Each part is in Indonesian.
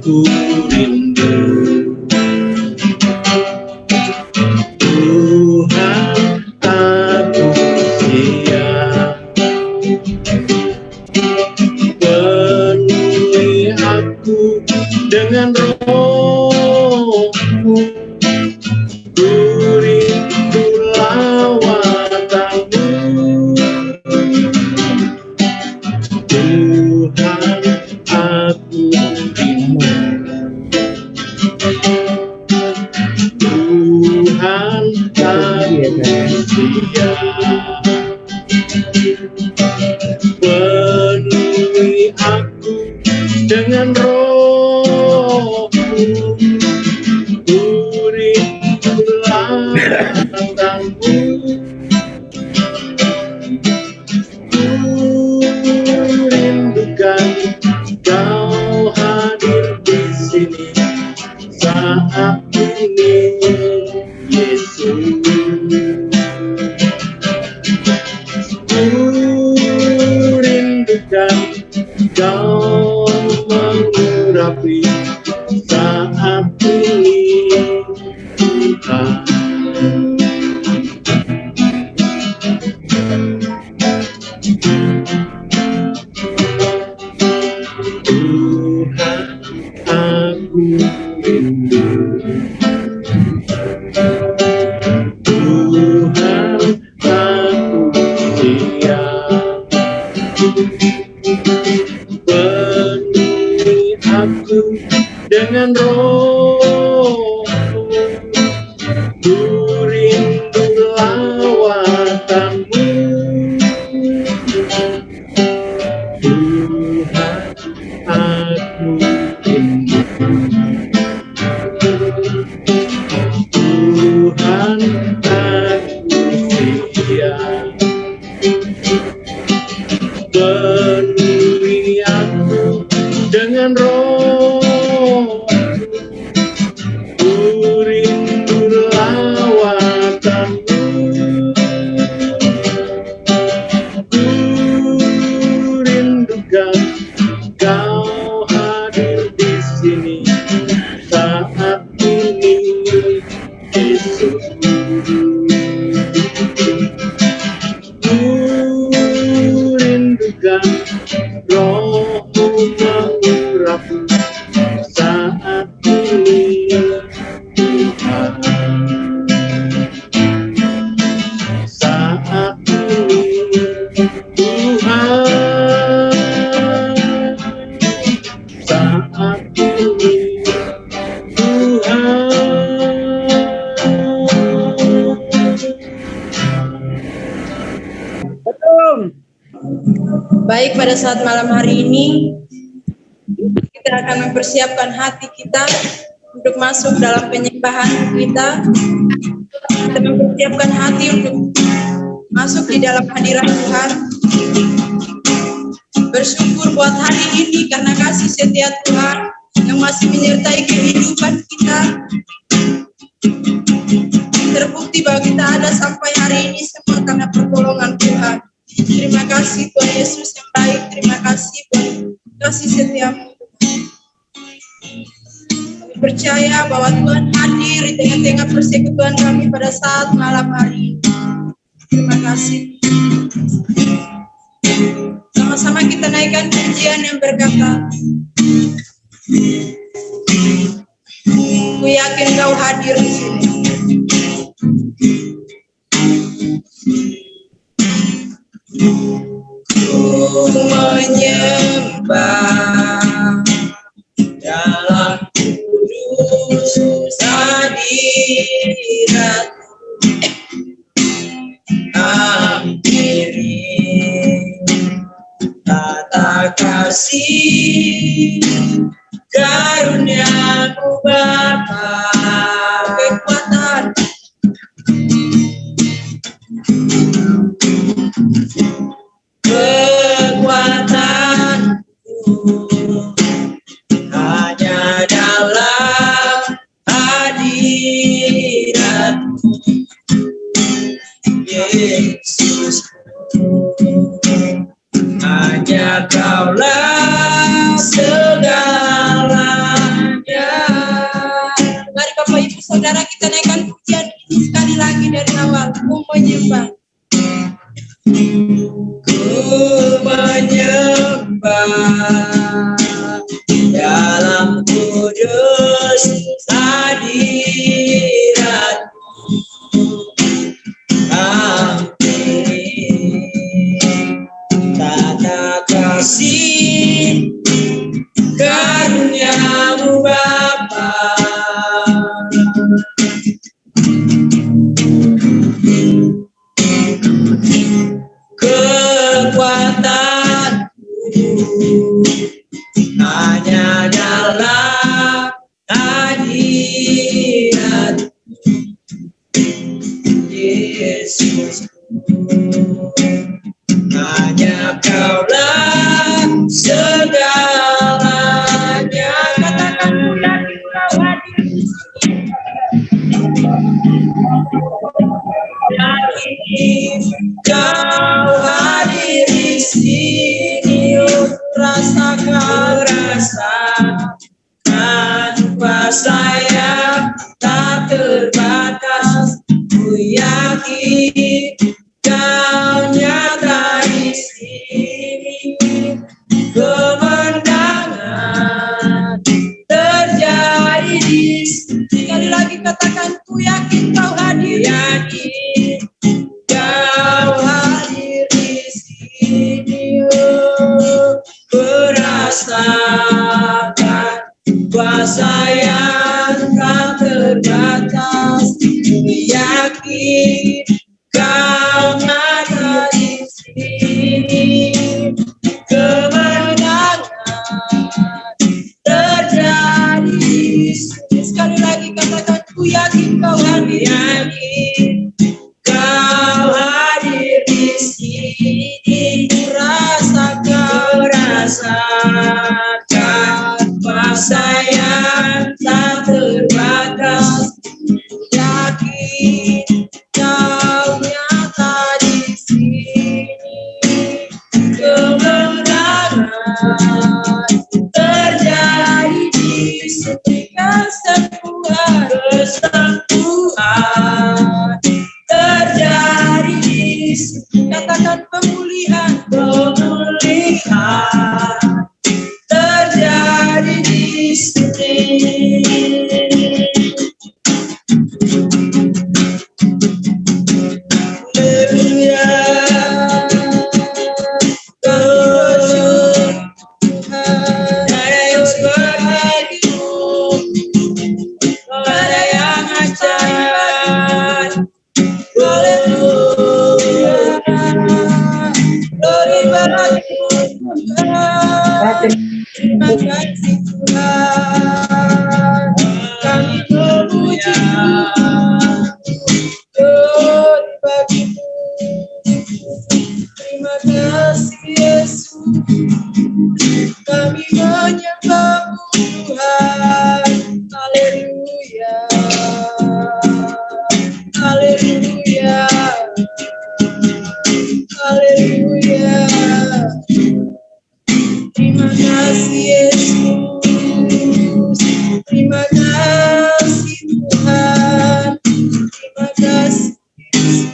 Ku rindu Tuhan, aku siap. Penuhi aku dengan Roh-Mu. Ku rindu lawatan-Mu. Tuhan, aku rindu. Tuhan, aku siap. Penuhi aku dengan Roh-Mu. Ku rindu lawatan-Mu. Ku rindukan Kau hadir di sini saat ini, Yesus. Ku rindukan Kau mengurapi saat ini, Tuhan. Tuhan, aku rindu. Tuhan, aku siap. Penuhi aku dengan Roh-Mu. Ku rindu lawatan-Mu. Tuhan, aku rindu. Tuhan, aku siap. Penuhi aku dengan Roh-Mu. Ku rindu lawatan-Mu. Ku rindukan Kau hadir di sini saat ini, Yesus. Ku rindukan Roh-Mu mengurapi saat ini, Tuhan. Saat ini, Tuhan. Saat ini, Tuhan. Baik, pada saat malam hari ini kita akan mempersiapkan hati kita untuk masuk dalam penyembahan kita. Kita mempersiapkan hati untuk masuk di dalam hadirat Tuhan. Bersyukur buat hari ini karena kasih setia Tuhan yang masih menyertai kehidupan kita. Terbukti bahwa kita ada sampai hari ini semua karena pertolongan Tuhan. Terima kasih Tuhan Yesus yang baik. Terima kasih buat kasih setia-Mu. Kami percaya bahwa Tuhan hadir di tengah-tengah persekutuan kami pada saat malam hari ini. Terima kasih. Sama-sama kita naikkan pujian yang berkata, ku yakin Kau hadir di sini. Ku menyembah dalam kudus hadirat-Mu. Ampiri tata kasih karunia-Mu Bapa. Kekuatan hanya dalam hadirat-Mu, Yesus. Hanya Kaulah segala Kita naikkan pujian ini sekali lagi dari awal. Ku menyembah. Ku menyembah dalam kudus hadirat-Mu. Ampuni tata kasih karunia-Mu Bapa. Kekuatanku hanya dalam hadirat Yesus. Hanya Kaulah segalanya. Katakan yakin Kau hadir di sini. Yakin Kau hadir di sini. Rasakan kuasa yang tak terbatas. Ku yakin Kau nyata di sini. Kemenangan terjadi di sini. Sekali lagi katakan, ku yakin Kau hadir. Yakin Kau hadir di sini. Merasakan kuasa yang tak terbatas. Ku yakin Kau ada di sini. Kemenangan terjadi di sini. Sekali lagi katakan, ku yakin Kau hadir. Yakin Kau hadir di sini. Rasakan kuasa yang tak terbatas. Yakin Kau nyata di sini. Kemenangan terjadi di sini. Kesembuhan terjadi di sini. Katakan pemulihan terjadi di sini. Haleluya. Tuhan, ada yang seperti-Mu, ada yang ajaib. Haleluya. Glory bagi-Mu Tuhan. Terima kasih Tuhan. Kami memuji Tuhan bagi-Mu. Terima kasih Yesus. Kami menyembah-Mu Tuhan. Haleluya. Haleluya. Haleluya. Terima kasih Yesus. Terima kasih Tuhan. Terima kasih Yesus.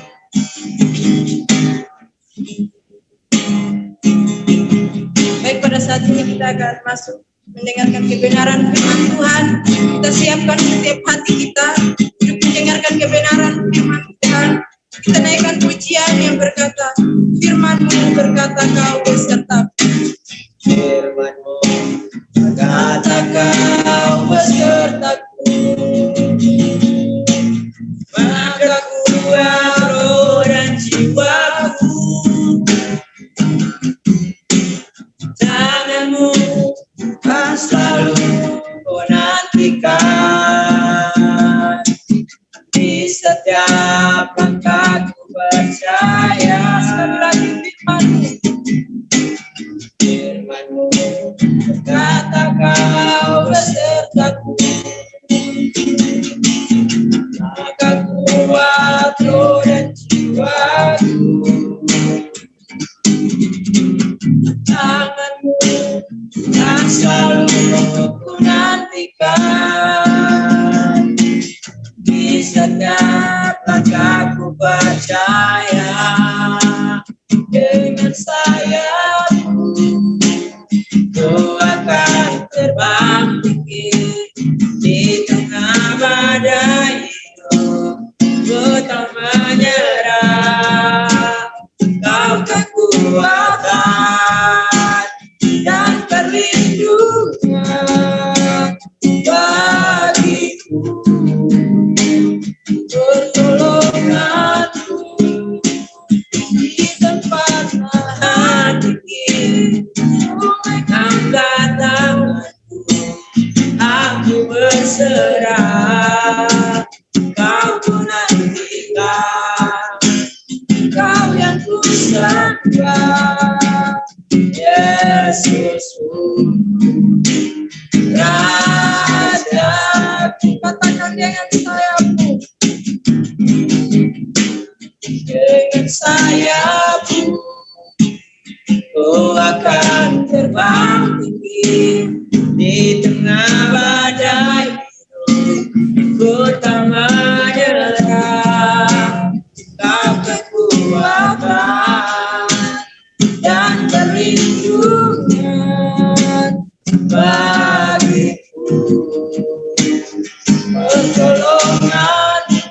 Baik, pada saat ini kita akan masuk mendengarkan kebenaran firman Tuhan. Kita siapkan setiap hati kita untuk mendengarkan kebenaran firman Tuhan. Kita naikkan pujian yang berkata, firman-Mu berkata Kau beserta. Firman-Mu berkata Kau besertaku. Maka kuat roh dan jiwaku. Tangan-Mu kan selalu Kau nantikan. Di setiap langkahku percaya. Sekali lagi firman-Mu berkata Kau besertaku. Maka kuat roh dan jiwaku. Tangan-Mu yang selalu ku nantikan. Di berserah, Kau ku nantikan, Kau yang ku sembah, Yesusku, Rajaku. Katakan dengan sayapmu, dengan sayapmu, Ku akan terbang tinggi di tengah badai hidup. Ku tak menyerah, Kau kekuatan dan perlindungan bagiku. Pertolonganmu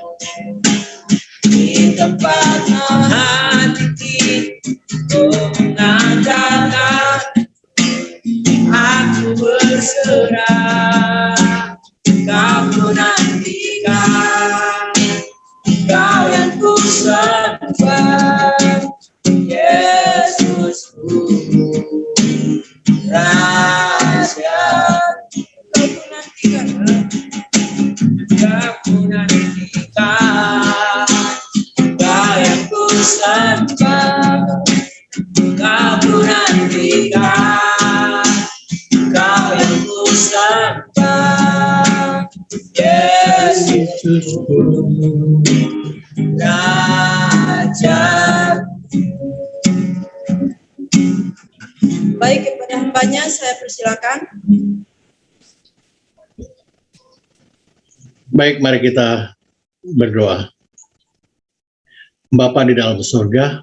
di tempat hati, Ku mengatakan, aku berserah, Kau ku nantikan, Kau yang ku sembah, Yesusku, Raja. Kau ku nantikan, Kau ku nantikan, Kau yang ku sembah, Kau ku nantikan, Kau yang ku sembah, Yesusku, Raja. Baik, kepada hambanya saya persilakan. Baik, mari kita berdoa. Bapa di dalam surga,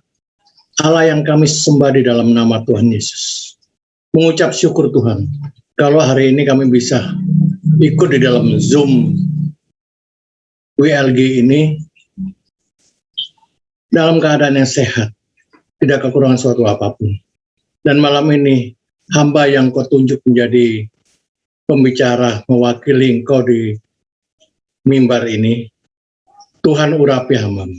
Allah yang kami sembah di dalam nama Tuhan Yesus, mengucap syukur Tuhan, kalau hari ini kami bisa ikut di dalam Zoom WLG ini dalam keadaan yang sehat, tidak kekurangan suatu apapun. Dan malam ini, hamba yang Kau tunjuk menjadi pembicara mewakili Engkau di mimbar ini, Tuhan urapi hamba-Mu.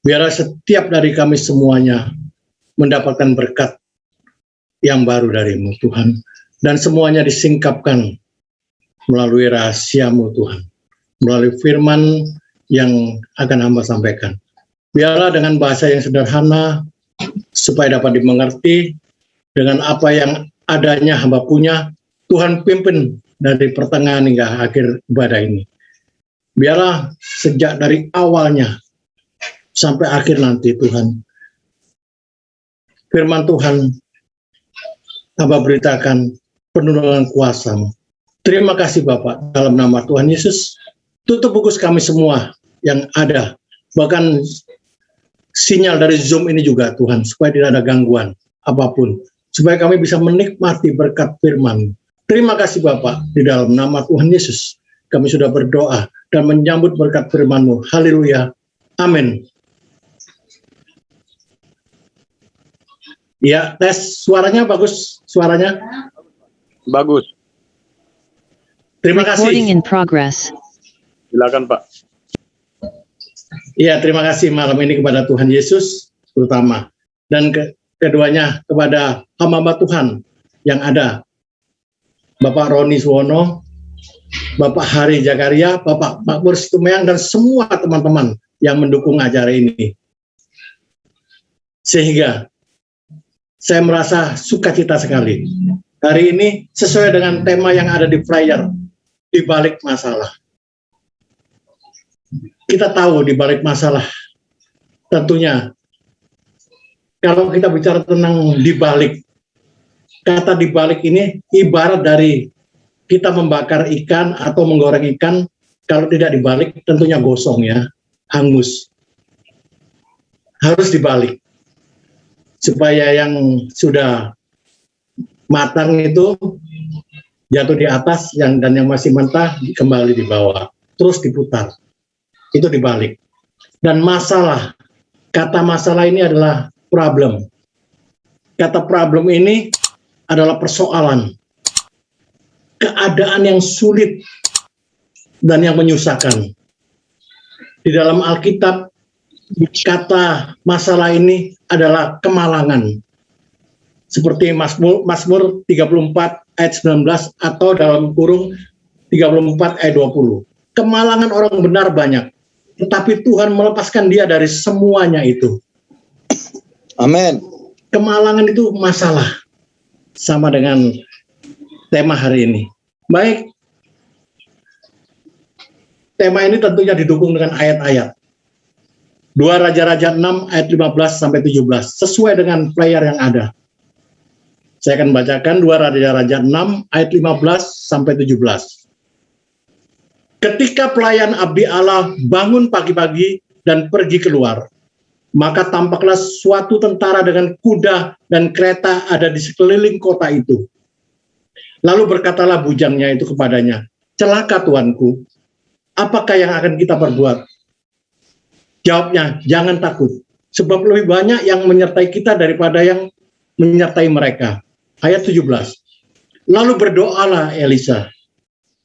Biarlah setiap dari kami semuanya mendapatkan berkat yang baru dari-Mu, Tuhan. Dan semuanya disingkapkan melalui rahasia-Mu, Tuhan. Melalui firman yang akan hamba sampaikan. Biarlah dengan bahasa yang sederhana, supaya dapat dimengerti, dengan apa yang adanya hamba punya, Tuhan pimpin dari pertengahan hingga akhir ibadah ini. Biarlah sejak dari awalnya sampai akhir nanti, Tuhan, firman Tuhan hamba beritakan penuh dengan kuasa-Mu. Terima kasih Bapak, dalam nama Tuhan Yesus. Tutup fokus kami semua yang ada, bahkan sinyal dari Zoom ini juga Tuhan, supaya tidak ada gangguan apapun, supaya kami bisa menikmati berkat firman. Terima kasih Bapak, di dalam nama Tuhan Yesus kami sudah berdoa dan menyambut berkat firman-Mu. Haleluya, amin. Ya, tes suaranya bagus, suaranya bagus. Terima kasih. Recording in progress. Silakan Pak. Ya, terima kasih malam ini kepada Tuhan Yesus terutama, dan keduanya kepada hamba Tuhan yang ada, Bapak Roni Suwono, Bapak Hari Jakaria, Bapak Makmur Situmayang, dan semua teman-teman yang mendukung acara ini. Sehingga saya merasa sukacita sekali. Hari ini sesuai dengan tema yang ada di flyer, di balik masalah. Kita tahu di balik masalah, tentunya kalau kita bicara tentang dibalik, kata dibalik ini ibarat dari kita membakar ikan atau menggoreng ikan, kalau tidak dibalik tentunya gosong ya, hangus. Harus dibalik supaya yang sudah matang itu jatuh di atas, dan yang masih mentah kembali di bawah, terus diputar. Itu dibalik. Dan masalah, kata masalah ini adalah problem. Kata problem ini adalah persoalan, keadaan yang sulit dan yang menyusahkan. Di dalam Alkitab, kata masalah ini adalah kemalangan. Seperti Mazmur 34 ayat 19, atau dalam kurung 34 ayat 20. Kemalangan orang benar banyak, tetapi Tuhan melepaskan dia dari semuanya itu. Amin. Kemalangan itu masalah, sama dengan tema hari ini. Baik, tema ini tentunya didukung dengan ayat-ayat. 2 Raja-Raja 6 ayat 15 sampai 17, sesuai dengan player yang ada. Saya akan bacakan 2 Raja-Raja 6 ayat 15 sampai 17. Ketika pelayan abdi Allah bangun pagi-pagi dan pergi keluar, maka tampaklah suatu tentara dengan kuda dan kereta ada di sekeliling kota itu. Lalu berkatalah bujangnya itu kepadanya, "Celaka tuanku, apakah yang akan kita perbuat?" Jawabnya, "Jangan takut, sebab lebih banyak yang menyertai kita daripada yang menyertai mereka." Ayat 17. Lalu berdoalah Elisa,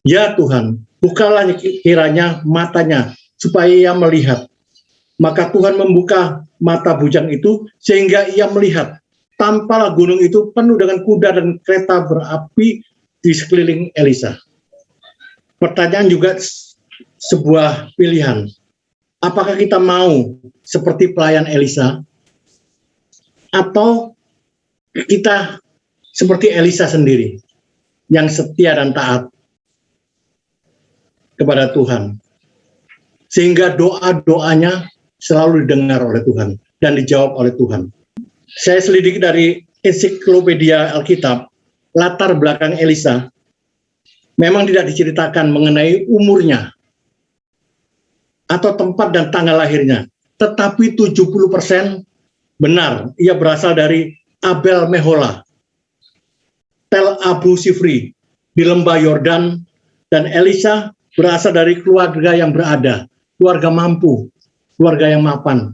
"Ya Tuhan, bukalah kiranya matanya supaya ia melihat." Maka Tuhan membuka mata bujang itu sehingga ia melihat. Tampaklah gunung itu penuh dengan kuda dan kereta berapi di sekeliling Elisa. Pertanyaan juga sebuah pilihan. Apakah kita mau seperti pelayan Elisa? Atau kita seperti Elisa sendiri yang setia dan taat kepada Tuhan? Sehingga doa-doanya selalu didengar oleh Tuhan dan dijawab oleh Tuhan. Saya selidiki dari ensiklopedia Alkitab, latar belakang Elisa memang tidak diceritakan mengenai umurnya atau tempat dan tanggal lahirnya, tetapi 70% benar ia berasal dari Abel Mehola, Tel Abu Sifri di lembah Yordan, dan Elisa berasal dari keluarga yang berada, keluarga mampu, keluarga yang mapan.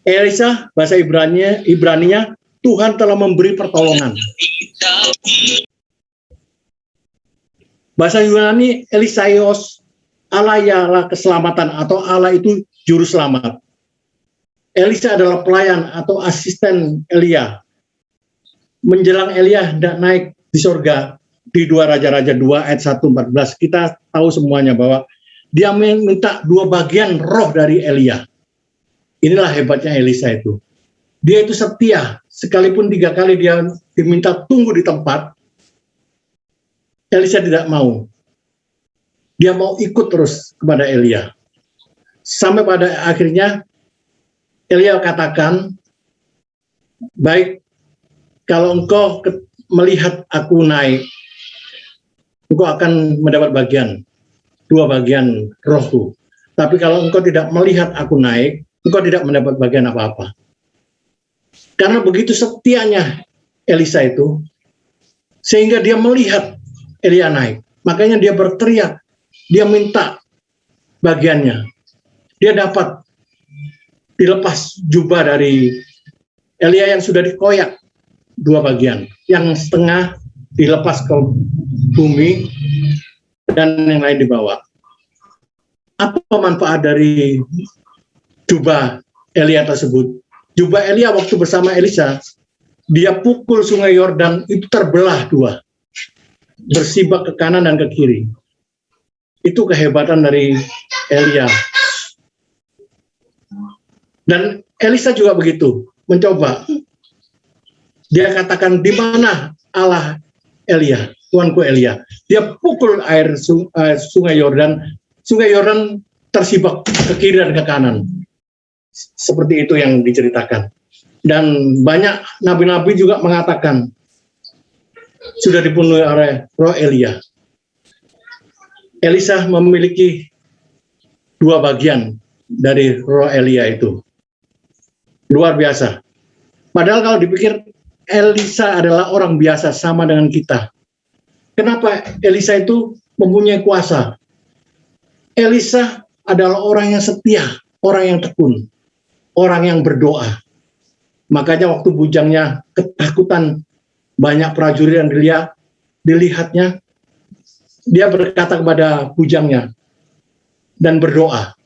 Elisa, bahasa Ibraninya, Tuhan telah memberi pertolongan. Bahasa Yunani, Elisaios, Allah ialah keselamatan, atau Allah itu juru selamat. Elisa adalah pelayan atau asisten Elia. Menjelang Elia hendak naik di sorga, di 2 Raja-Raja 2 ayat 1-14, kita tahu semuanya bahwa dia minta 2 bagian roh dari Elia. Inilah hebatnya Elisa itu. Dia itu setia, sekalipun 3 kali dia diminta tunggu di tempat, Elisa tidak mau. Dia mau ikut terus kepada Elia. Sampai pada akhirnya Elia katakan, "Baik, kalau engkau melihat aku naik, engkau akan mendapat bagian, 2 bagian rohku. Tapi kalau engkau tidak melihat aku naik, engkau tidak mendapat bagian apa-apa." Karena begitu setianya Elisa itu, sehingga dia melihat Elia naik. Makanya dia berteriak, dia minta bagiannya. Dia dapat dilepas jubah dari Elia yang sudah dikoyak 2 bagian. Yang setengah dilepas ke bumi dan yang lain dibawa. Apa manfaat dari jubah Elia tersebut? Jubah Elia waktu bersama Elisa, dia pukul sungai Yordan itu terbelah 2. Bersibak ke kanan dan ke kiri. Itu kehebatan dari Elia. Dan Elisa juga begitu, mencoba. Dia katakan, "Di mana Allah Elia, tuanku Elia?" Dia pukul air sungai Yordan. Sungai Yordan tersibak ke kiri dan ke kanan. Seperti itu yang diceritakan. Dan banyak nabi-nabi juga mengatakan sudah dipenuhi oleh roh Elia. Elisa memiliki 2 bagian dari roh Elia itu. Luar biasa. Padahal kalau dipikir, Elisa adalah orang biasa sama dengan kita. Kenapa Elisa itu mempunyai kuasa? Elisa adalah orang yang setia, orang yang tekun, orang yang berdoa. Makanya waktu bujangnya ketakutan, banyak prajurit yang dilihatnya, dia berkata kepada bujangnya dan berdoa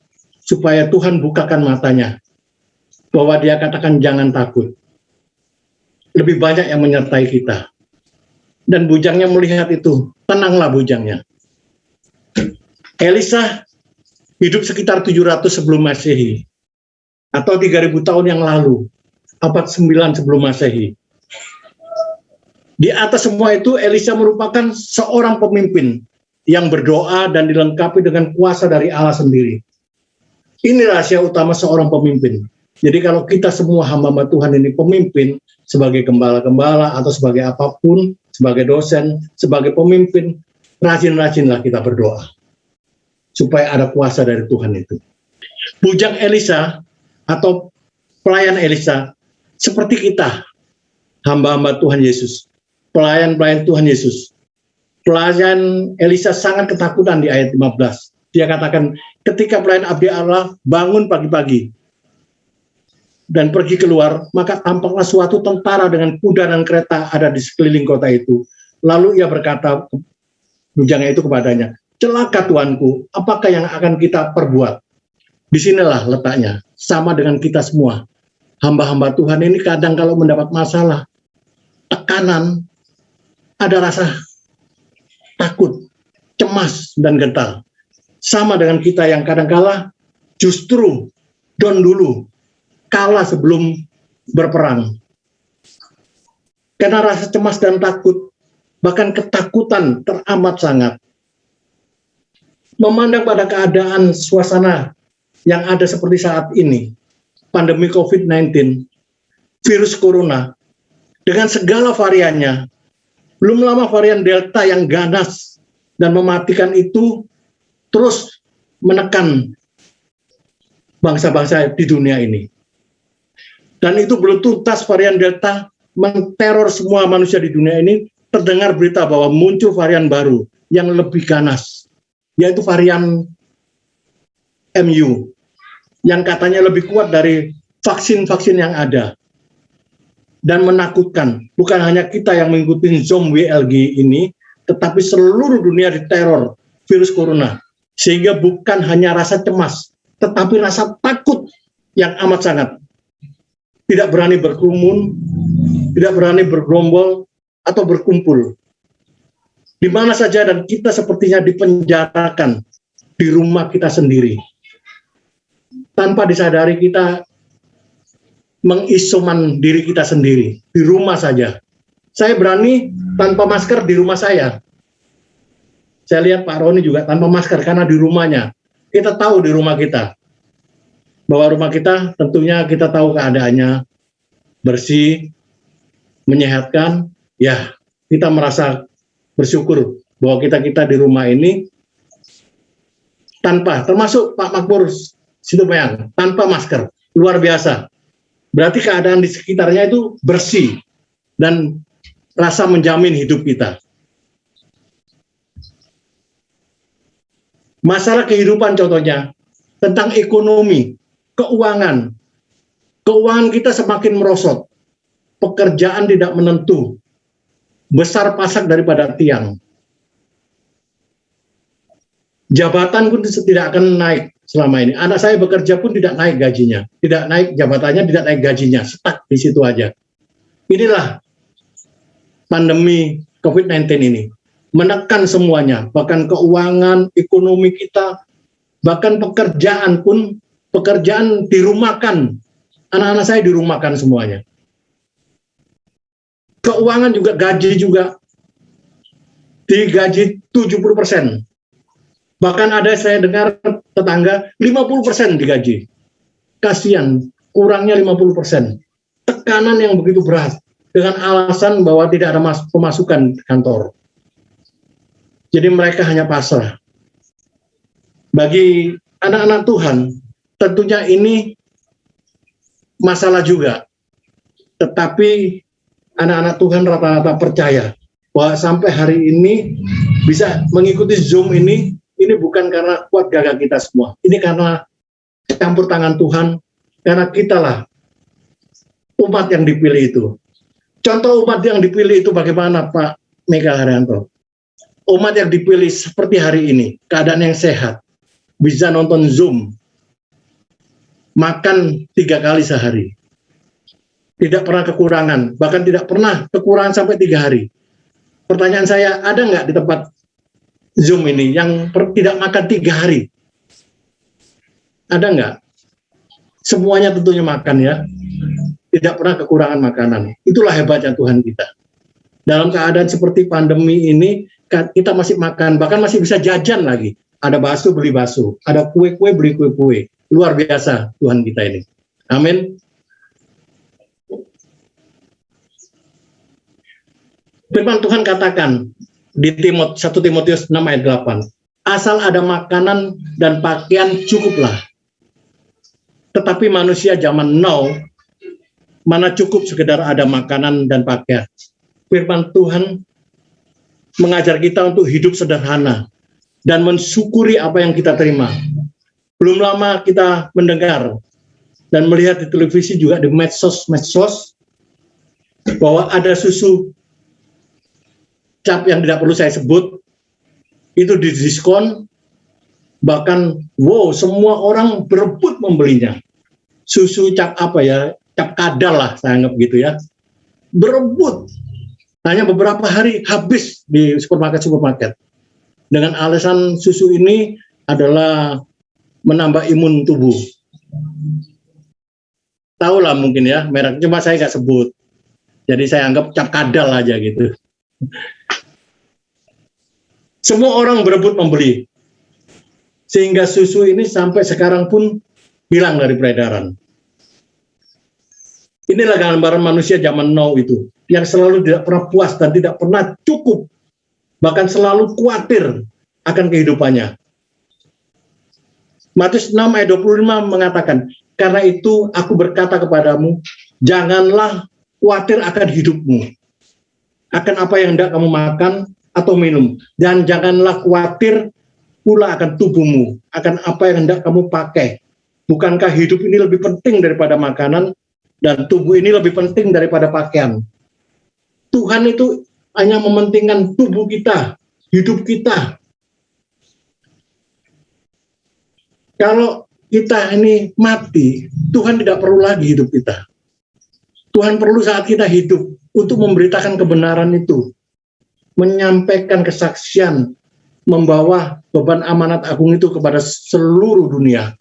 supaya Tuhan bukakan matanya, bahwa dia katakan jangan takut. Lebih banyak yang menyertai kita. Dan bujangnya melihat itu, tenanglah bujangnya. Elisa hidup sekitar 700 sebelum Masehi, atau 3000 tahun yang lalu, abad 9 sebelum Masehi. Di atas semua itu, Elisa merupakan seorang pemimpin yang berdoa dan dilengkapi dengan kuasa dari Allah sendiri. Ini rahasia utama seorang pemimpin. Jadi kalau kita semua hamba-hamba Tuhan ini pemimpin, sebagai gembala-gembala atau sebagai apapun, sebagai dosen, sebagai pemimpin, rajin-rajinlah kita berdoa. Supaya ada kuasa dari Tuhan itu. Bujang Elisa atau pelayan Elisa, seperti kita, hamba-hamba Tuhan Yesus, pelayan-pelayan Tuhan Yesus. Pelayan Elisa sangat ketakutan di ayat 15. Dia katakan, ketika pelayan abdi Allah bangun pagi-pagi dan pergi keluar, maka tampaklah suatu tentara dengan kuda dan kereta ada di sekeliling kota itu. Lalu ia berkata, bujangnya itu kepadanya, celaka tuanku, apakah yang akan kita perbuat? Disinilah letaknya, sama dengan kita semua. Hamba-hamba Tuhan ini kadang kalau mendapat masalah, tekanan, ada rasa takut, cemas, dan gentar. Sama dengan kita yang kadang-kala justru down dulu, kalah sebelum berperang. Karena rasa cemas dan takut, bahkan ketakutan teramat sangat. Memandang pada keadaan suasana yang ada seperti saat ini, pandemi COVID-19, virus corona, dengan segala variannya, belum lama varian Delta yang ganas dan mematikan itu terus menekan bangsa-bangsa di dunia ini. Dan itu belum tuntas, varian Delta menteror semua manusia di dunia ini. Terdengar berita bahwa muncul varian baru yang lebih ganas, yaitu varian MU, yang katanya lebih kuat dari vaksin-vaksin yang ada. Dan menakutkan, bukan hanya kita yang mengikuti Zoom WLG ini, tetapi seluruh dunia diteror virus corona. Sehingga bukan hanya rasa cemas, tetapi rasa takut yang amat sangat. Tidak berani berkerumun, tidak berani bergerombol atau berkumpul. Di mana saja dan kita sepertinya dipenjarakan di rumah kita sendiri. Tanpa disadari kita mengisoman diri kita sendiri di rumah saja. Saya berani tanpa masker di rumah saya. Saya lihat Pak Roni juga tanpa masker karena di rumahnya. Kita tahu di rumah kita bahwa rumah kita tentunya kita tahu keadaannya bersih, menyehatkan. Ya, kita merasa bersyukur bahwa kita di rumah ini tanpa, termasuk Pak Makmur Situbayang, tanpa masker, luar biasa. Berarti keadaan di sekitarnya itu bersih dan rasa menjamin hidup kita. Masalah kehidupan contohnya, tentang ekonomi, keuangan. Keuangan kita semakin merosot, pekerjaan tidak menentu, besar pasak daripada tiang. Jabatan pun tidak akan naik selama ini. Anak saya bekerja pun tidak naik gajinya, tidak naik jabatannya, tidak naik gajinya, stuck di situ aja. Inilah pandemi COVID-19 ini, menekan semuanya, bahkan keuangan, ekonomi kita, bahkan pekerjaan pun, pekerjaan dirumahkan. Anak-anak saya dirumahkan semuanya. Keuangan juga, gaji juga, digaji 70%. Bahkan ada saya dengar tetangga 50% digaji. Kasihan, kurangnya 50%. Tekanan yang begitu berat dengan alasan bahwa tidak ada pemasukan di kantor. Jadi mereka hanya pasrah. Bagi anak-anak Tuhan, tentunya ini masalah juga. Tetapi anak-anak Tuhan rata-rata percaya bahwa sampai hari ini bisa mengikuti Zoom ini bukan karena kuat gagah kita semua. Ini karena campur tangan Tuhan, karena kitalah umat yang dipilih itu. Contoh umat yang dipilih itu bagaimana Pak Mega Haryanto? Umat yang dipilih seperti hari ini, keadaan yang sehat, bisa nonton Zoom, makan 3 kali sehari, tidak pernah kekurangan, bahkan tidak pernah kekurangan sampai 3 hari. Pertanyaan saya, ada nggak di tempat Zoom ini yang tidak makan 3 hari? Ada nggak? Semuanya tentunya makan ya. Tidak pernah kekurangan makanan. Itulah hebatnya Tuhan kita. Dalam keadaan seperti pandemi ini, kita masih makan, bahkan masih bisa jajan lagi. Ada bakso, beli bakso. Ada kue-kue, beli kue-kue. Luar biasa Tuhan kita ini. Amin. Firman Tuhan katakan di 1 Timotius 6 ayat 8, asal ada makanan dan pakaian cukuplah. Tetapi manusia zaman now, mana cukup sekedar ada makanan dan pakaian. Firman Tuhan mengajar kita untuk hidup sederhana dan mensyukuri apa yang kita terima. Belum lama kita mendengar dan melihat di televisi juga di medsos bahwa ada susu cap yang tidak perlu saya sebut itu didiskon, bahkan semua orang berebut membelinya. Susu cap apa ya, cap kadal lah saya anggap gitu ya, berebut. Hanya beberapa hari habis di supermarket dengan alasan susu ini adalah menambah imun tubuh. Tahu lah mungkin ya merek, cuma saya nggak sebut, jadi saya anggap cap kadal aja gitu. Semua orang berebut membeli, sehingga susu ini sampai sekarang pun hilang dari peredaran. Inilah gambaran manusia zaman now itu, yang selalu tidak pernah puas dan tidak pernah cukup, bahkan selalu khawatir akan kehidupannya. Matius 6 ayat 25 mengatakan, karena itu aku berkata kepadamu, janganlah khawatir akan hidupmu, akan apa yang hendak kamu makan atau minum, dan janganlah khawatir pula akan tubuhmu, akan apa yang hendak kamu pakai. Bukankah hidup ini lebih penting daripada makanan, dan tubuh ini lebih penting daripada pakaian? Tuhan itu hanya mementingkan tubuh kita, hidup kita. Kalau kita ini mati, Tuhan tidak perlu lagi hidup kita. Tuhan perlu saat kita hidup untuk memberitakan kebenaran itu, menyampaikan kesaksian, membawa beban amanat agung itu kepada seluruh dunia.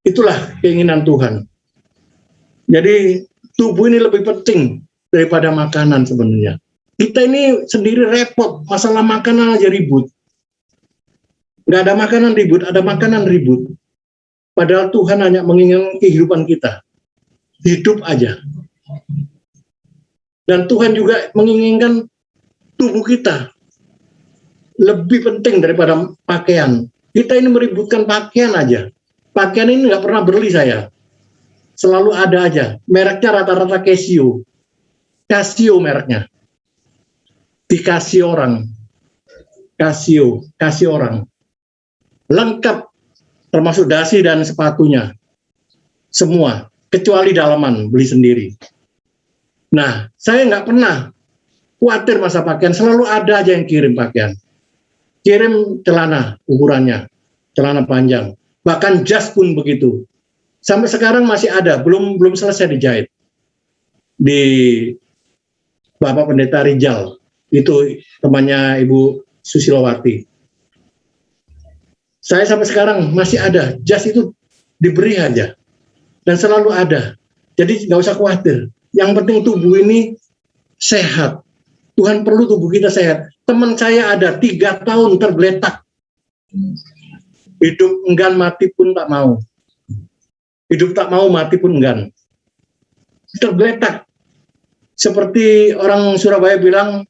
Itulah keinginan Tuhan. Jadi tubuh ini lebih penting daripada makanan sebenarnya. Kita ini sendiri repot, masalah makanan aja ribut. Nggak ada makanan ribut, ada makanan ribut. Padahal Tuhan hanya menginginkan kehidupan kita. Hidup aja. Dan Tuhan juga menginginkan tubuh kita lebih penting daripada pakaian. Kita ini meributkan pakaian aja. Pakaian ini nggak pernah beli saya. Selalu ada aja. Mereknya rata-rata Casio. Casio mereknya. Dikasih orang. Casio orang. Lengkap. Termasuk dasi dan sepatunya. Semua. Kecuali dalaman, beli sendiri. Nah, saya nggak pernah khawatir masa pakaian. Selalu ada aja yang kirim pakaian. Kirim celana ukurannya. Celana panjang. Bahkan jas pun begitu. Sampai sekarang masih ada, belum selesai dijahit. Di Bapak Pendeta Rijal, itu temannya Ibu Susilowati. Saya sampai sekarang masih ada, jas itu diberi aja. Dan selalu ada. Jadi nggak usah khawatir. Yang penting tubuh ini sehat. Tuhan perlu tubuh kita sehat. Teman saya ada 3 tahun tergeletak. Hidup enggan, mati pun tak mau. Hidup tak mau, mati pun enggan. Tergeletak. Seperti orang Surabaya bilang,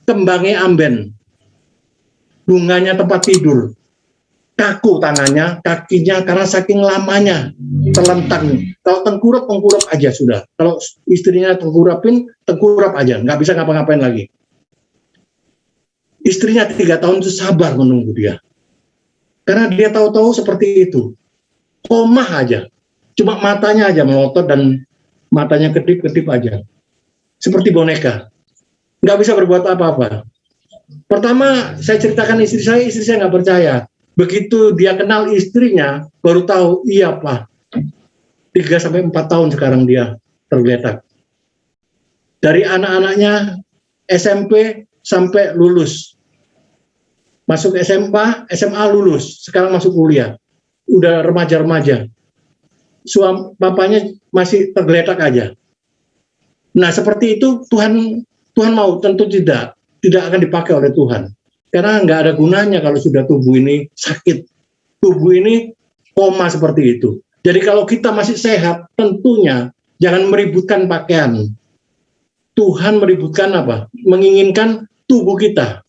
kembangnya amben. Bunganya tempat tidur. Kaku tangannya, kakinya, karena saking lamanya terlentang. Kalau tengkurap aja sudah. Kalau istrinya tengkurap aja. Nggak bisa ngapa-ngapain lagi. Istrinya 3 tahun itu sabar menunggu dia. Karena dia tahu-tahu seperti itu. Koma aja. Cuma matanya aja melotot dan matanya kedip-kedip aja. Seperti boneka. Nggak bisa berbuat apa-apa. Pertama, saya ceritakan istri saya nggak percaya. Begitu dia kenal istrinya, baru tahu, iya Pak. 3-4 tahun sekarang dia tergeletak. Dari anak-anaknya, SMP sampai lulus. Masuk SMA lulus, sekarang masuk kuliah. Udah remaja-remaja. Papanya masih tergeletak aja. Nah, seperti itu Tuhan mau? Tentu tidak akan dipakai oleh Tuhan. Karena nggak ada gunanya kalau sudah tubuh ini sakit. Tubuh ini koma seperti itu. Jadi kalau kita masih sehat, tentunya jangan meributkan pakaian. Tuhan meributkan apa? Menginginkan tubuh kita.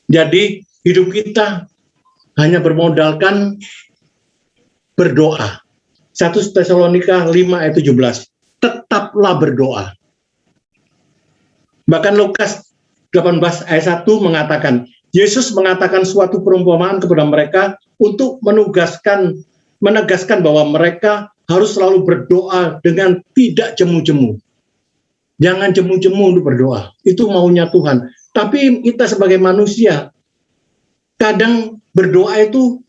Jadi hidup kita hanya bermodalkan berdoa. 1 Tesalonika 5 ayat 17. Tetaplah berdoa. Bahkan Lukas 18 ayat 1 mengatakan, Yesus mengatakan suatu perumpamaan kepada mereka untuk menegaskan bahwa mereka harus selalu berdoa dengan tidak jemu-jemu. Jangan jemu-jemu untuk berdoa. Itu maunya Tuhan. Tapi kita sebagai manusia, kadang berdoa itu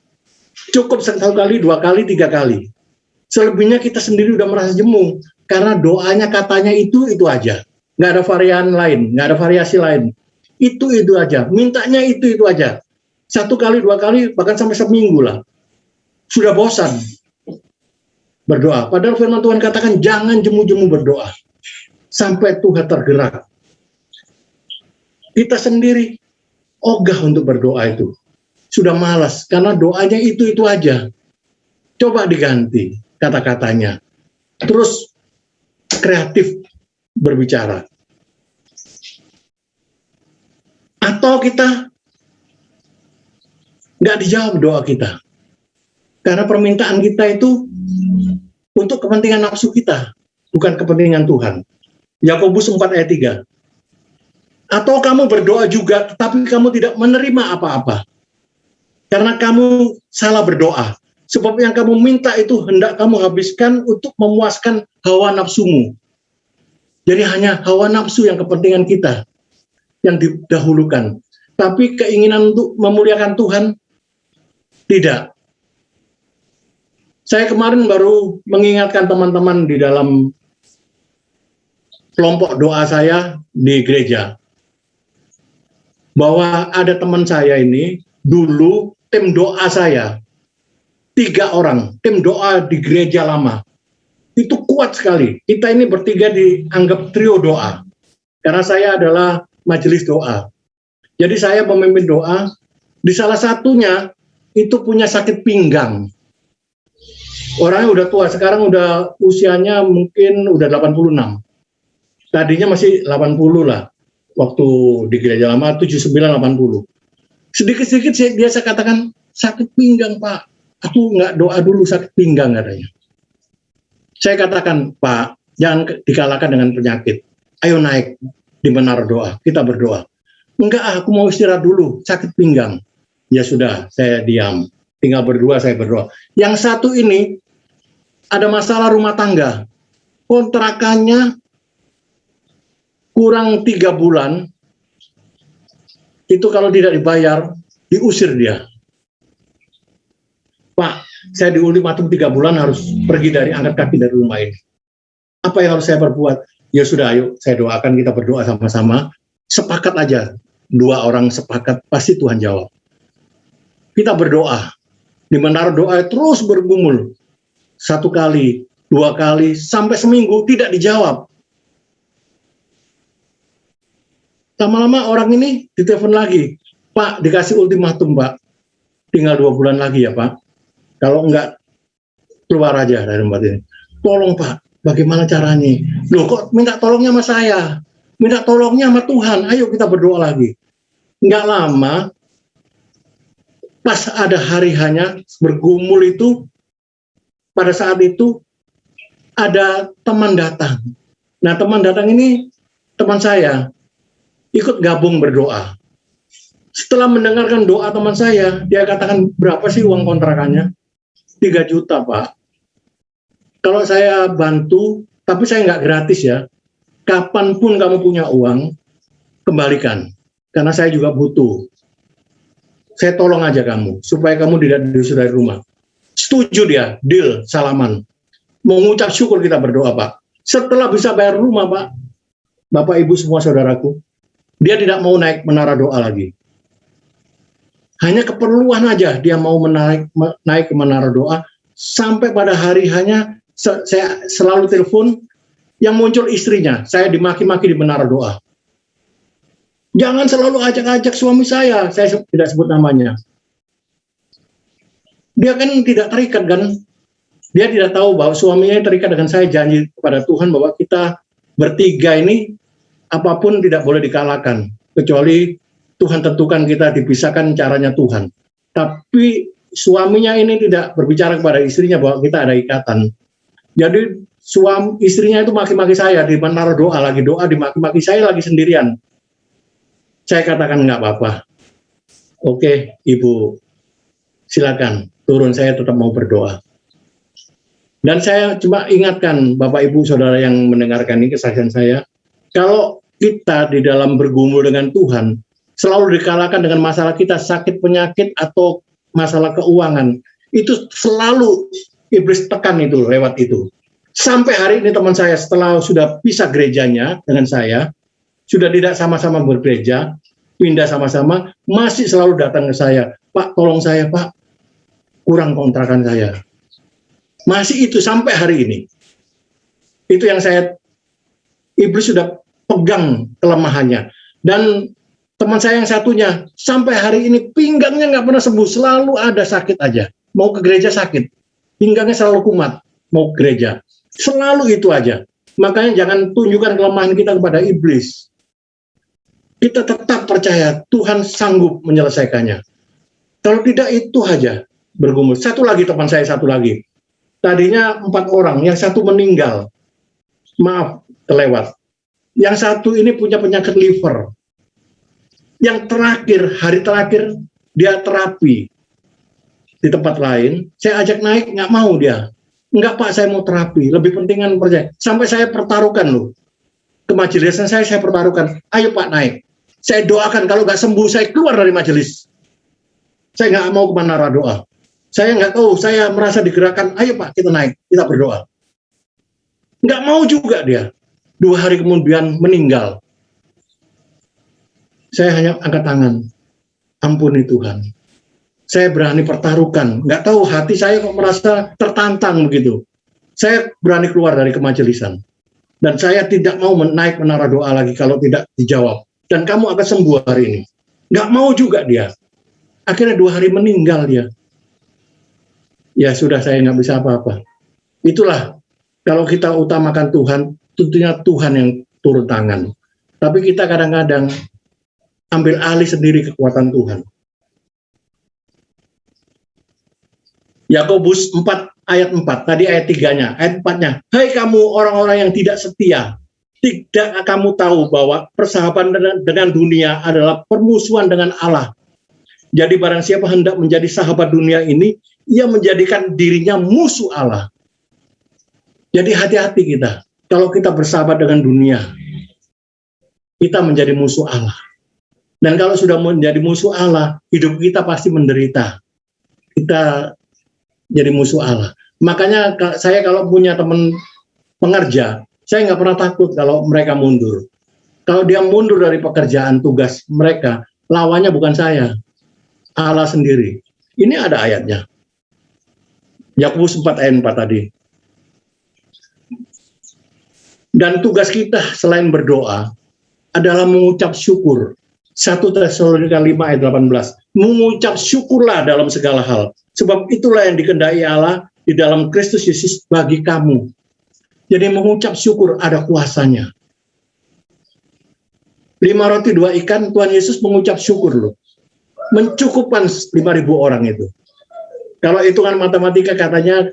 cukup 1 kali, 2 kali, 3 kali. Selebihnya kita sendiri udah merasa jemu. Karena doanya katanya itu aja. Nggak ada varian lain, nggak ada variasi lain. Itu aja. Mintanya itu aja. 1 kali, 2 kali, bahkan sampai seminggu lah. Sudah bosan berdoa. Padahal firman Tuhan katakan jangan jemu-jemu berdoa. Sampai Tuhan tergerak. Kita sendiri ogah untuk berdoa itu. Sudah malas, karena doanya itu aja. Coba diganti kata-katanya. Terus kreatif berbicara. Atau kita nggak dijawab doa kita. Karena permintaan kita itu untuk kepentingan nafsu kita, bukan kepentingan Tuhan. Yakobus 4 ayat 3. Atau kamu berdoa juga, tetapi kamu tidak menerima apa-apa. Karena kamu salah berdoa. Sebab yang kamu minta itu hendak kamu habiskan untuk memuaskan hawa nafsumu. Jadi hanya hawa nafsu yang kepentingan kita yang didahulukan. Tapi keinginan untuk memuliakan Tuhan, tidak. Saya kemarin baru mengingatkan teman-teman di dalam kelompok doa saya di gereja. Bahwa ada teman saya ini, dulu tim doa saya, 3 orang, tim doa di gereja lama. Itu kuat sekali. Kita ini bertiga dianggap trio doa. Karena saya adalah majelis doa. Jadi saya pemimpin doa. Di salah satunya itu punya sakit pinggang. Orangnya udah tua, sekarang udah usianya mungkin udah 86. Tadinya masih 80 lah. Waktu di gereja lama 79-80. Sedikit-sedikit dia saya katakan sakit pinggang Pak. Aku nggak doa dulu sakit pinggang katanya. Saya katakan Pak, jangan dikalahkan dengan penyakit. Ayo naik di menara doa, kita berdoa. Enggak, aku mau istirahat dulu, sakit pinggang. Ya sudah, saya diam. Tinggal berdua, saya berdoa. Yang satu ini ada masalah rumah tangga. Kontrakannya kurang 3 bulan, itu kalau tidak dibayar, diusir dia. Pak, saya di ultimatum 3 bulan harus pergi angkat kaki dari rumah ini. Apa yang harus saya perbuat? Ya sudah, ayo saya doakan, kita berdoa sama-sama. Sepakat aja, 2 orang sepakat, pasti Tuhan jawab. Kita berdoa, di menara doa terus bergumul. 1 kali, 2 kali, sampai seminggu tidak dijawab. Lama-lama orang ini ditelepon lagi, Pak, dikasih ultimatum Pak, tinggal 2 bulan lagi ya Pak, kalau enggak keluar aja dari tempat ini. Tolong Pak, bagaimana caranya? Loh kok minta tolongnya sama saya? Minta tolongnya sama Tuhan, ayo kita berdoa lagi. Enggak lama, pas ada hari hanya bergumul itu, pada saat itu ada teman datang. Nah teman datang ini teman saya, ikut gabung berdoa. Setelah mendengarkan doa teman saya, dia katakan, berapa sih uang kontrakannya? 3 juta Pak. Kalau saya bantu, tapi saya nggak gratis ya. Kapanpun kamu punya uang, kembalikan. Karena saya juga butuh. Saya tolong aja kamu, supaya kamu tidak diusir dari rumah. Setuju dia, deal, salaman. Mengucap syukur kita berdoa Pak. Setelah bisa bayar rumah Pak, Bapak Ibu semua saudaraku, dia tidak mau naik menara doa lagi. Hanya keperluan aja dia mau naik ke menara doa, sampai pada hari hanya saya selalu telepon, yang muncul istrinya, saya dimaki-maki di menara doa. Jangan selalu ajak-ajak suami saya tidak sebut namanya. Dia kan tidak terikat kan, dia tidak tahu bahwa suaminya terikat dengan saya, janji kepada Tuhan bahwa kita bertiga ini apapun tidak boleh dikalahkan, kecuali Tuhan tentukan kita dipisahkan, caranya Tuhan. Tapi suaminya ini tidak berbicara kepada istrinya bahwa kita ada ikatan. Jadi istrinya itu maki-maki saya di menara doa, lagi doa dimaki-maki, saya lagi sendirian. Saya katakan nggak apa-apa. Oke, Ibu, silakan turun, saya tetap mau berdoa. Dan saya cuma ingatkan Bapak Ibu Saudara yang mendengarkan ini, kesaksian saya, kalau kita di dalam bergumul dengan Tuhan selalu dikalahkan dengan masalah kita, sakit penyakit atau masalah keuangan, itu selalu iblis tekan itu lewat itu. Sampai hari ini teman saya setelah sudah pisah gerejanya dengan saya, sudah tidak sama-sama bergereja, pindah sama-sama, masih selalu datang ke saya, Pak tolong saya Pak, kurang kontrakan saya. Masih itu sampai hari ini. Itu yang iblis sudah pegang kelemahannya. Dan teman saya yang satunya, sampai hari ini pinggangnya nggak pernah sembuh, selalu ada sakit aja. Mau ke gereja sakit, pinggangnya selalu kumat, mau ke gereja. Selalu itu aja. Makanya jangan tunjukkan kelemahan kita kepada iblis. Kita tetap percaya Tuhan sanggup menyelesaikannya. Kalau tidak itu aja bergumul. Satu lagi teman saya, satu lagi. Tadinya 4 orang, yang satu meninggal. Maaf, kelewat. Yang satu ini punya penyakit liver. Yang terakhir, hari terakhir, dia terapi di tempat lain. Saya ajak naik, nggak mau dia. Enggak Pak, saya mau terapi. Lebih pentingan percaya. Sampai saya pertaruhkan loh. Ke majelisan saya pertaruhkan. Ayo Pak naik. Saya doakan, kalau nggak sembuh, saya keluar dari majelis. Saya nggak mau ke menara doa. Saya nggak tahu, saya merasa digerakkan, ayo Pak, kita naik, kita berdoa. Nggak mau juga dia. 2 hari kemudian meninggal. Saya hanya angkat tangan. Ampuni Tuhan. Saya berani pertaruhkan. Nggak tahu, hati saya kok merasa tertantang begitu. Saya berani keluar dari kemajelisan. Dan saya tidak mau naik menara doa lagi kalau tidak dijawab. Dan kamu akan sembuh hari ini. Nggak mau juga dia. Akhirnya 2 hari meninggal dia. Ya sudah, saya nggak bisa apa-apa. Itulah, kalau kita utamakan Tuhan, tentunya Tuhan yang turun tangan. Tapi kita kadang-kadang ambil alih sendiri kekuatan Tuhan. Yakobus 4 ayat 4, tadi ayat 3-nya, ayat 4-nya. Hai kamu orang-orang yang tidak setia, tidak kamu tahu bahwa persahabatan dengan dunia adalah permusuhan dengan Allah. Jadi barang siapa hendak menjadi sahabat dunia ini, ia menjadikan dirinya musuh Allah. Jadi hati-hati kita. Kalau kita bersahabat dengan dunia, kita menjadi musuh Allah. Dan kalau sudah menjadi musuh Allah, hidup kita pasti menderita. Kita jadi musuh Allah. Makanya saya kalau punya teman pengerja, saya nggak pernah takut kalau mereka mundur. Kalau dia mundur dari pekerjaan tugas mereka, lawannya bukan saya, Allah sendiri. Ini ada ayatnya. Yakobus 4 ayat 4 tadi. Dan tugas kita selain berdoa adalah mengucap syukur. 1 Tesalonika 5 ayat 18. Mengucap syukurlah dalam segala hal. Sebab itulah yang dikehendaki Allah di dalam Kristus Yesus bagi kamu. Jadi mengucap syukur ada kuasanya. 5 roti 2 ikan, Tuhan Yesus mengucap syukur loh. Mencukupkan 5.000 orang itu. Kalau hitungan matematika katanya,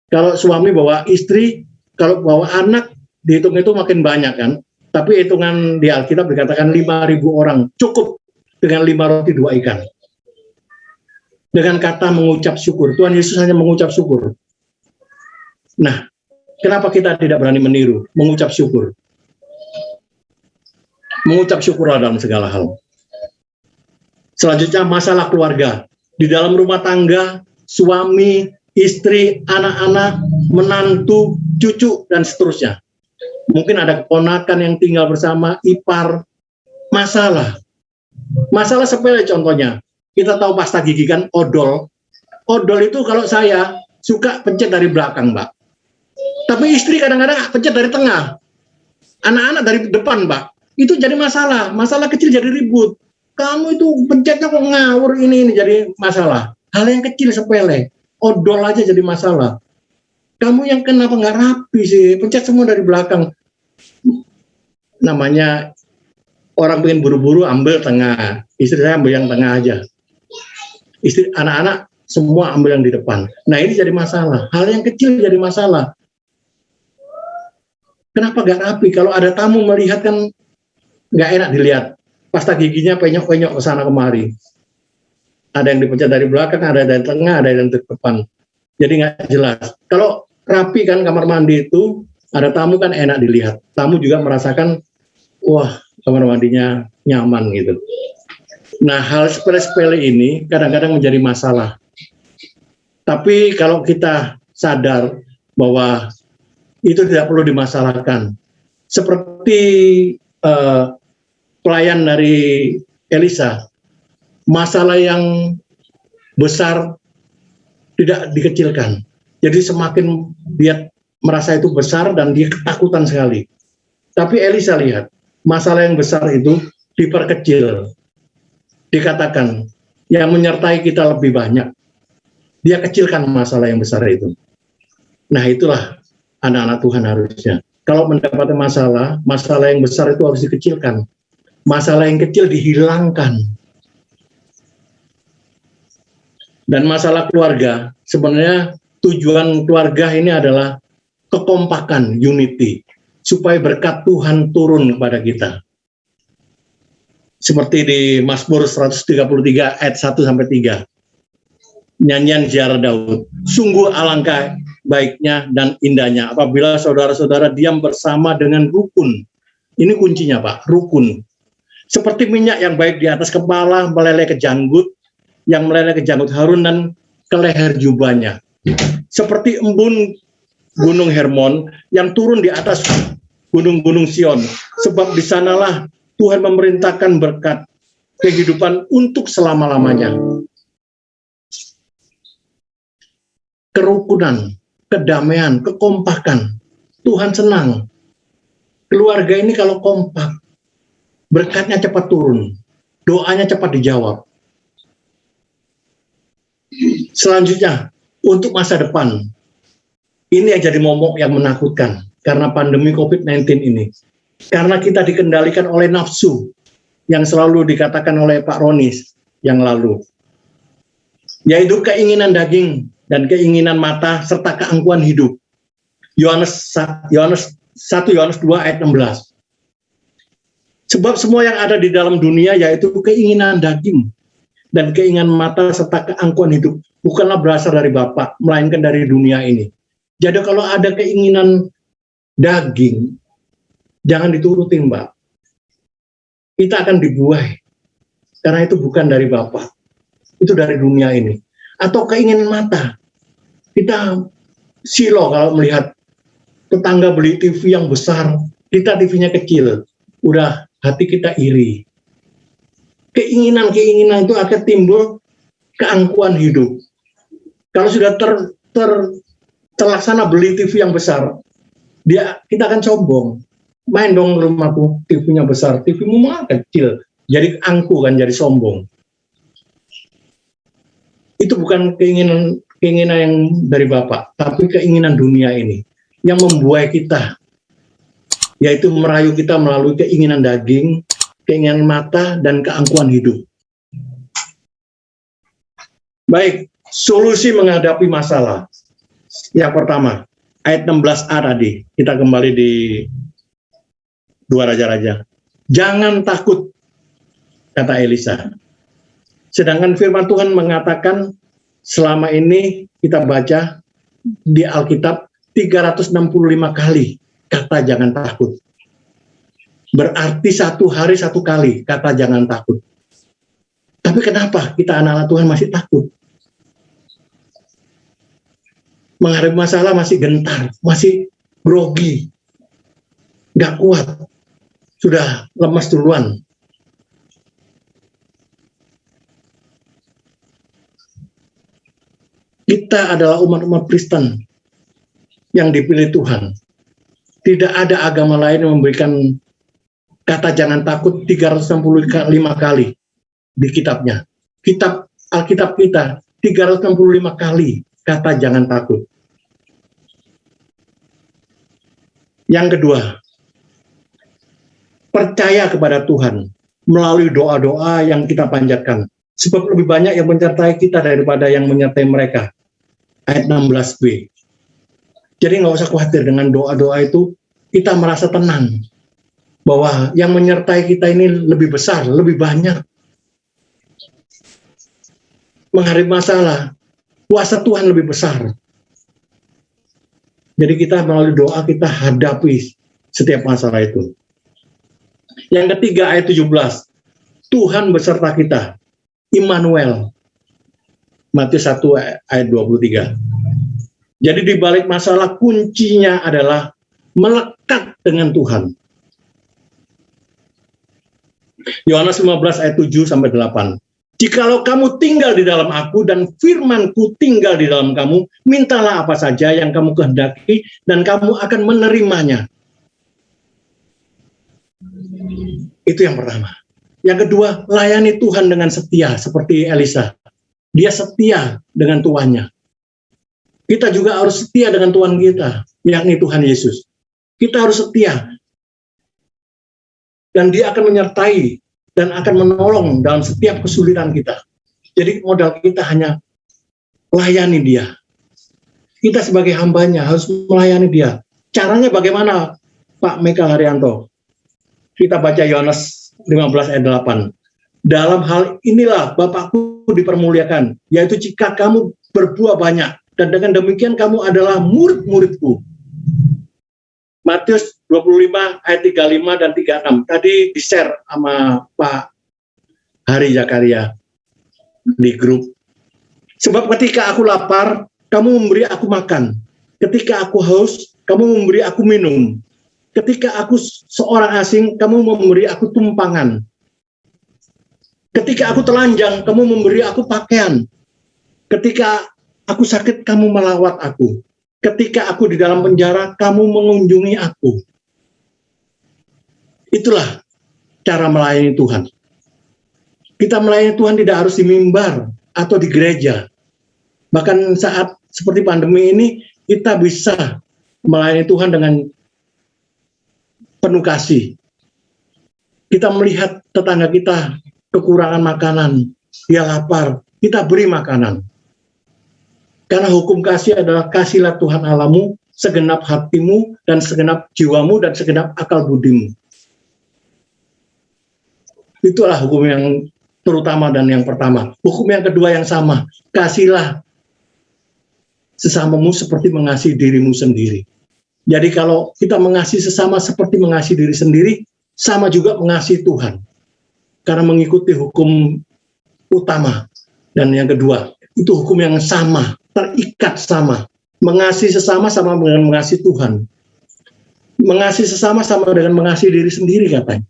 kalau suami bawa istri, kalau bawa anak, dihitung itu makin banyak kan. Tapi hitungan di Alkitab dikatakan 5.000 orang, cukup dengan 5 roti 2 ikan. Dengan kata mengucap syukur, Tuhan Yesus hanya mengucap syukur. Nah, kenapa kita tidak berani meniru, mengucap syukur? Mengucap syukurlah dalam segala hal. Selanjutnya masalah keluarga. Di dalam rumah tangga, suami, istri, anak-anak, menantu, cucu, dan seterusnya. mungkin ada keponakan yang tinggal bersama, ipar, masalah sepele. Contohnya, kita tahu pasta gigi kan, odol itu kalau saya suka pencet dari belakang, Mbak, tapi istri kadang-kadang pencet dari tengah, anak-anak dari depan, Mbak. Itu jadi masalah kecil jadi ribut. Kamu itu pencetnya kok ngawur, ini jadi masalah. Hal yang kecil sepele, odol aja jadi masalah. Kamu yang kenapa nggak rapi sih, pencet semua dari belakang. Namanya orang pengen buru-buru, ambil tengah. Istri saya ambil yang tengah aja. Istri, anak-anak semua ambil yang di depan. Nah, ini jadi masalah. Hal yang kecil jadi masalah. Kenapa nggak rapi? Kalau ada tamu melihat kan nggak enak dilihat. Pasta giginya penyok-penyok ke sana kemari. Ada yang dipencet dari belakang, ada dari tengah, ada yang dari depan. Jadi nggak jelas. Kalau rapi kan kamar mandi itu, ada tamu kan enak dilihat. Tamu juga merasakan, wah kamar mandinya nyaman gitu. Nah, hal sepele-sepele ini kadang-kadang menjadi masalah. Tapi kalau kita sadar bahwa itu tidak perlu dimasalahkan. Seperti pelayan dari Elisa, masalah yang besar tidak dikecilkan. Jadi semakin dia merasa itu besar dan dia ketakutan sekali. Tapi Elisa lihat, masalah yang besar itu diperkecil. Dikatakan, yang menyertai kita lebih banyak. Dia kecilkan masalah yang besar itu. Nah, itulah anak-anak Tuhan harusnya. Kalau mendapatkan masalah yang besar itu harus dikecilkan. Masalah yang kecil dihilangkan. Dan masalah keluarga, sebenarnya tujuan keluarga ini adalah kekompakan, unity, supaya berkat Tuhan turun kepada kita. Seperti di Mazmur 133 ayat 1-3. Nyanyian ziarah Daud. Sungguh alangkah baiknya dan indahnya apabila saudara-saudara diam bersama dengan rukun. Ini kuncinya, Pak, rukun. Seperti minyak yang baik di atas kepala meleleh ke janggut, yang meleleh ke janggut Harun dan ke leher jubahnya. Seperti embun gunung Hermon yang turun di atas gunung-gunung Sion, sebab di sanalah Tuhan memerintahkan berkat kehidupan untuk selama-lamanya. Kerukunan, kedamaian, kekompakan. Tuhan senang. Keluarga ini kalau kompak, berkatnya cepat turun, doanya cepat dijawab. Selanjutnya, untuk masa depan, ini yang jadi momok yang menakutkan karena pandemi COVID-19 ini. Karena kita dikendalikan oleh nafsu yang selalu dikatakan oleh Pak Ronis yang lalu, yaitu keinginan daging dan keinginan mata serta keangkuhan hidup. Yohanes 1 Yohanes 2 ayat 16. Sebab semua yang ada di dalam dunia yaitu keinginan daging dan keinginan mata serta keangkuhan hidup bukanlah berasal dari Bapa, melainkan dari dunia ini. Jadi kalau ada keinginan daging, jangan diturutin, Mbak. Kita akan dibuai. Karena itu bukan dari Bapa. Itu dari dunia ini. Atau keinginan mata. Kita silo kalau melihat tetangga beli TV yang besar, kita TV-nya kecil. Udah hati kita iri. Keinginan-keinginan itu akan timbul keangkuhan hidup. Kalau sudah terlaksana beli TV yang besar, kita akan sombong. Main dong rumahku, TV-nya besar, TV-mu mah kecil. Jadi angku kan, jadi sombong. Itu bukan keinginan yang dari Bapak, tapi keinginan dunia ini yang membuai kita, yaitu merayu kita melalui keinginan daging, keinginan mata, dan keangkuhan hidup. Baik, solusi menghadapi masalah. Yang pertama, ayat 16a tadi, kita kembali di 2 Raja-Raja. Jangan takut, kata Elisa. Sedangkan firman Tuhan mengatakan, selama ini kita baca di Alkitab 365 kali kata jangan takut. Berarti 1 hari 1 kali kata jangan takut. Tapi kenapa kita anak-anak Tuhan masih takut? Menghadapi masalah masih gentar, masih grogi. nggak kuat, sudah lemas duluan. Kita adalah umat-umat Kristen yang dipilih Tuhan. Tidak ada agama lain yang memberikan kata jangan takut 365 kali di kitabnya. Kitab Alkitab kita 365 kali kata jangan takut. Yang kedua, percaya kepada Tuhan melalui doa-doa yang kita panjatkan. Sebab lebih banyak yang menyertai kita daripada yang menyertai mereka. Ayat 16b. Jadi nggak usah khawatir dengan doa-doa itu, kita merasa tenang. Bahwa yang menyertai kita ini lebih besar, lebih banyak. Menghadapi masalah, kuasa Tuhan lebih besar. Jadi kita melalui doa kita hadapi setiap masalah itu. Yang ketiga ayat 17. Tuhan beserta kita. Immanuel. Matius 1 ayat 23. Jadi di balik masalah kuncinya adalah melekat dengan Tuhan. Yohanes 15 ayat 7 sampai 8. Jikalau kamu tinggal di dalam aku dan firman-Ku tinggal di dalam kamu, mintalah apa saja yang kamu kehendaki dan kamu akan menerimanya. Itu yang pertama. Yang kedua, layani Tuhan dengan setia seperti Elisa. Dia setia dengan tuannya. Kita juga harus setia dengan Tuhan kita, yakni Tuhan Yesus. Kita harus setia. Dan dia akan menyertai dan akan menolong dalam setiap kesulitan kita. Jadi modal kita hanya layani dia. Kita sebagai hambanya harus melayani dia. Caranya bagaimana, Pak Meka Haryanto? Kita baca Yohanes 15 ayat 8. Dalam hal inilah Bapakku dipermuliakan, yaitu jika kamu berbuah banyak, dan dengan demikian kamu adalah murid-muridku. Matius 25 ayat 35 dan 36. Tadi di-share sama Pak Hari Zakaria di grup. Sebab ketika aku lapar, kamu memberi aku makan. Ketika aku haus, kamu memberi aku minum. Ketika aku seorang asing, kamu memberi aku tumpangan. Ketika aku telanjang, kamu memberi aku pakaian. Ketika aku sakit, kamu melawat aku. Ketika aku di dalam penjara, kamu mengunjungi aku. Itulah cara melayani Tuhan. Kita melayani Tuhan tidak harus di mimbar atau di gereja. Bahkan saat seperti pandemi ini, kita bisa melayani Tuhan dengan penuh kasih. Kita melihat tetangga kita kekurangan makanan, dia lapar, kita beri makanan. Karena hukum kasih adalah kasihlah Tuhan Allahmu segenap hatimu dan segenap jiwamu dan segenap akal budimu. Itulah hukum yang terutama dan yang pertama. Hukum yang kedua yang sama, kasihlah sesamamu seperti mengasihi dirimu sendiri. Jadi kalau kita mengasihi sesama seperti mengasihi diri sendiri, sama juga mengasihi Tuhan. Karena mengikuti hukum utama. Dan yang kedua, itu hukum yang sama, terikat sama. Mengasihi sesama sama dengan mengasihi Tuhan. Mengasihi sesama sama dengan mengasihi diri sendiri katanya.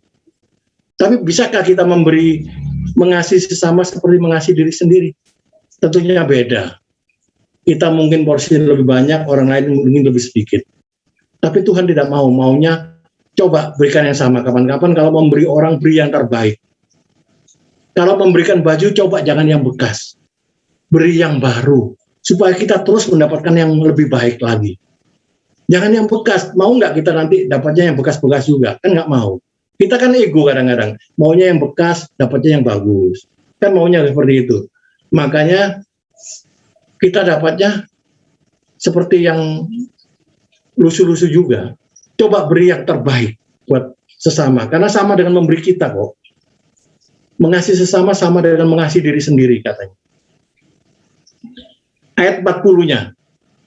Tapi bisakah kita mengasihi sesama seperti mengasihi diri sendiri? Tentunya beda. Kita mungkin porsi lebih banyak, orang lain mungkin lebih sedikit. Tapi Tuhan tidak mau, maunya coba berikan yang sama. Kapan-kapan kalau memberi orang, beri yang terbaik. Kalau memberikan baju, coba jangan yang bekas. Beri yang baru, supaya kita terus mendapatkan yang lebih baik lagi. Jangan yang bekas. Mau nggak kita nanti dapatnya yang bekas-bekas juga? Kan nggak mau. Kita kan ego kadang-kadang. Maunya yang bekas, dapatnya yang bagus. Kan maunya seperti itu. Makanya kita dapatnya seperti yang lusuh-lusuh juga. Coba beri yang terbaik buat sesama. Karena sama dengan memberi kita kok. Mengasihi sesama sama dengan mengasihi diri sendiri katanya. Ayat 40-nya.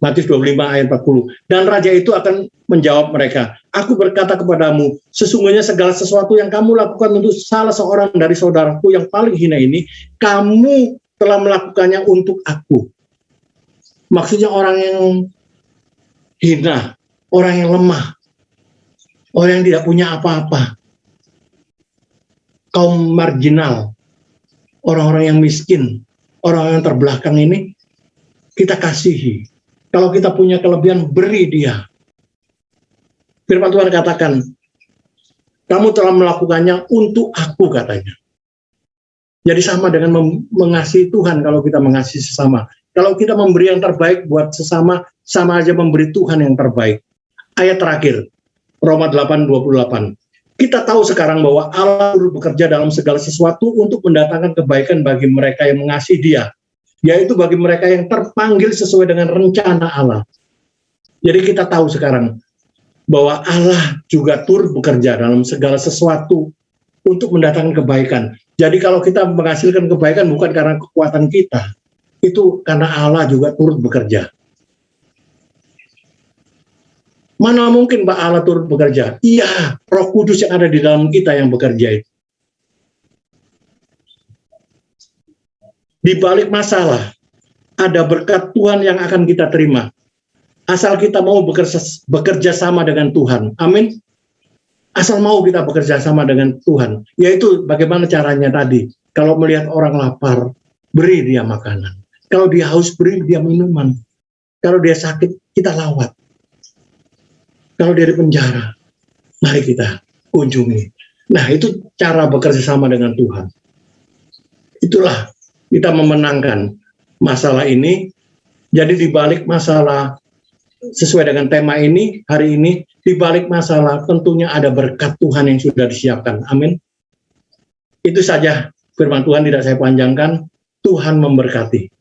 Matius 25 ayat 40. Dan raja itu akan menjawab mereka. Aku berkata kepadamu, sesungguhnya segala sesuatu yang kamu lakukan untuk salah seorang dari saudaraku yang paling hina ini, kamu telah melakukannya untuk aku. Maksudnya orang yang hina, orang yang lemah. orang yang tidak punya apa-apa, kaum marginal, orang-orang yang miskin, orang-orang yang terbelakang ini kita kasihi. Kalau kita punya kelebihan, beri dia. Firman Tuhan katakan, kamu telah melakukannya untuk aku, katanya. Jadi sama dengan mengasihi Tuhan kalau kita mengasihi sesama. Kalau kita memberi yang terbaik buat sesama, sama aja memberi Tuhan yang terbaik. Ayat terakhir, Roma 8:28. Kita tahu sekarang bahwa Allah bekerja dalam segala sesuatu untuk mendatangkan kebaikan bagi mereka yang mengasihi Dia, yaitu bagi mereka yang terpanggil sesuai dengan rencana Allah. Jadi kita tahu sekarang bahwa Allah juga turut bekerja dalam segala sesuatu untuk mendatangkan kebaikan. Jadi kalau kita menghasilkan kebaikan bukan karena kekuatan kita, itu karena Allah juga turut bekerja. Mana mungkin Pak Allah turut bekerja? Iya, Roh Kudus yang ada di dalam kita yang bekerja itu. Di balik masalah, ada berkat Tuhan yang akan kita terima. Asal kita mau bekerja sama dengan Tuhan. Amin. Asal mau kita bekerja sama dengan Tuhan. Yaitu bagaimana caranya tadi. Kalau melihat orang lapar, beri dia makanan. Kalau dia haus, beri dia minuman. Kalau dia sakit, kita rawat. Kalau dia di penjara, mari kita kunjungi. Nah, itu cara bekerja sama dengan Tuhan. Itulah kita memenangkan masalah ini. Jadi di balik masalah, sesuai dengan tema ini, hari ini, di balik masalah tentunya ada berkat Tuhan yang sudah disiapkan. Amin. Itu saja firman Tuhan, tidak saya panjangkan. Tuhan memberkati.